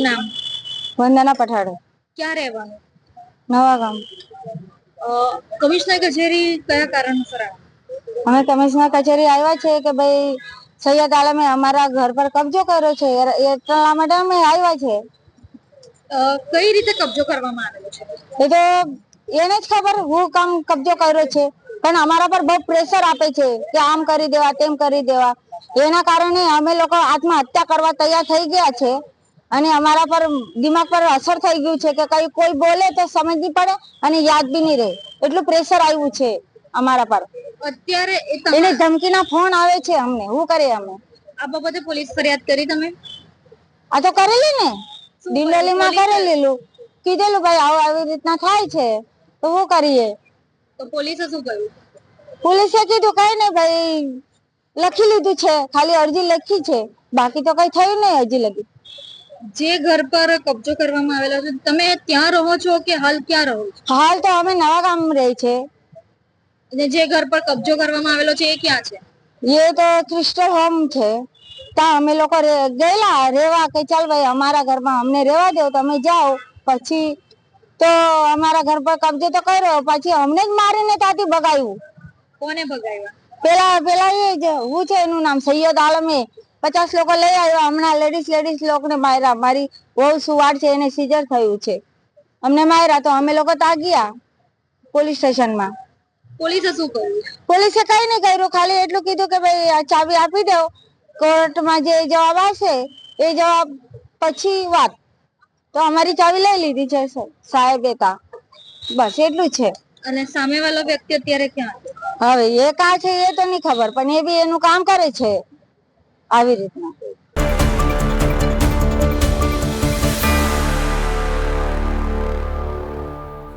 નામ? વંદના પઠાડે. ક્યાં રહેવાનું? નવા ગામ. કમિશનર કચેરી કયા કારણસર આવ્યા? અમે કમિશનર કચેરી આવ્યા છે કે ભાઈ સૈયદ આલમે અમારા ઘર પર કબજો કર્યો છે, એટલા માટે અમે આવ્યા છે. કઈ રીતે કબજો કરવામાં આવેલો છે? એ તો એને જ ખબર હું કામ કબજો કર્યો છે, પણ અમારા પર બહુ પ્રેશર આપે છે કે આમ કરી દેવા, તેમ કરી દેવા. એના કારણે અમે લોકો આત્મહત્યા કરવા તૈયાર થઈ ગયા છે. અને અમારા પર દિમાગ પર અસર થઈ ગયું છે કે કઈ કોઈ બોલે તો સમજ નહીં પડે અને યાદ બી નહીં રહે, એટલું પ્રેશર આવ્યું છે અમારા પર. અત્યારે એને ધમકીના ફોન આવે છે અમને, શું કરીએ અમે? આ બાબતે પોલીસ ફરિયાદ કરી તમે? આ તો કરેલી ને, દિંડોલીમાં કરેલું. કીધેલું ભાઈ આવું આવી રીતના થાય છે તો શું કરીએ? તો પોલીસે શું કર્યું? પોલીસે કીધું કઈ નહીં ભાઈ, લખી લીધું છે, ખાલી અરજી લખી છે, બાકી તો કઈ થયું નહીં હજી લગી. જે ઘર પર કબજો કરવામાં આવેલો છે, તમે ત્યાં રહો છો કે હાલ ક્યાં રહો છો? હાલ તો અમે નવા ગામ રહી છે. અને જે ઘર પર કબજો કરવામાં આવેલો છે એ ક્યાં છે? એ તો ક્રિસ્ટલ હોમ છે. ત્યાં અમે લોકો ગયેલા રેવા કે ચાલ ભાઈ અમારા ઘરમાં અમને રેવા દો, તમે જાઓ. પછી તો અમારા ઘર પર કબજો તો કર્યો, પછી અમને જ મારીને ત્યાંથી ભગાવ્યું. કોને ભગાવ્યા? પેલા એ જ હું છે એનું નામ સૈયદ આલમે 50 લોકો લઈ આવ્યા. હમણાં લેડીઝ લોકોને માર્યા. મારી બહુ સુવાડ છે, એને સીઝર થયું છે, અમને માર્યા તો અમે લોકો ત્યાં ગયા પોલીસ સ્ટેશનમાં. પોલીસે શું કર્યું? પોલીસે કઈ નહીં કર્યું, ખાલી એટલું કીધું કે ભાઈ આ ચાવી આપી દો, કોર્ટમાં જે જવાબ આવશે એ જવાબ પછી વાત. તો અમારી ચાવી લઈ લીધી છે સાહેબે તા, બસ એટલું છે. અને સામે વાળો વ્યક્તિ અત્યારે ક્યાં છે? હવે એ કા છે એ તો નહીં ખબર, પણ એ બી એનું કામ કરે છે આવી રીતના.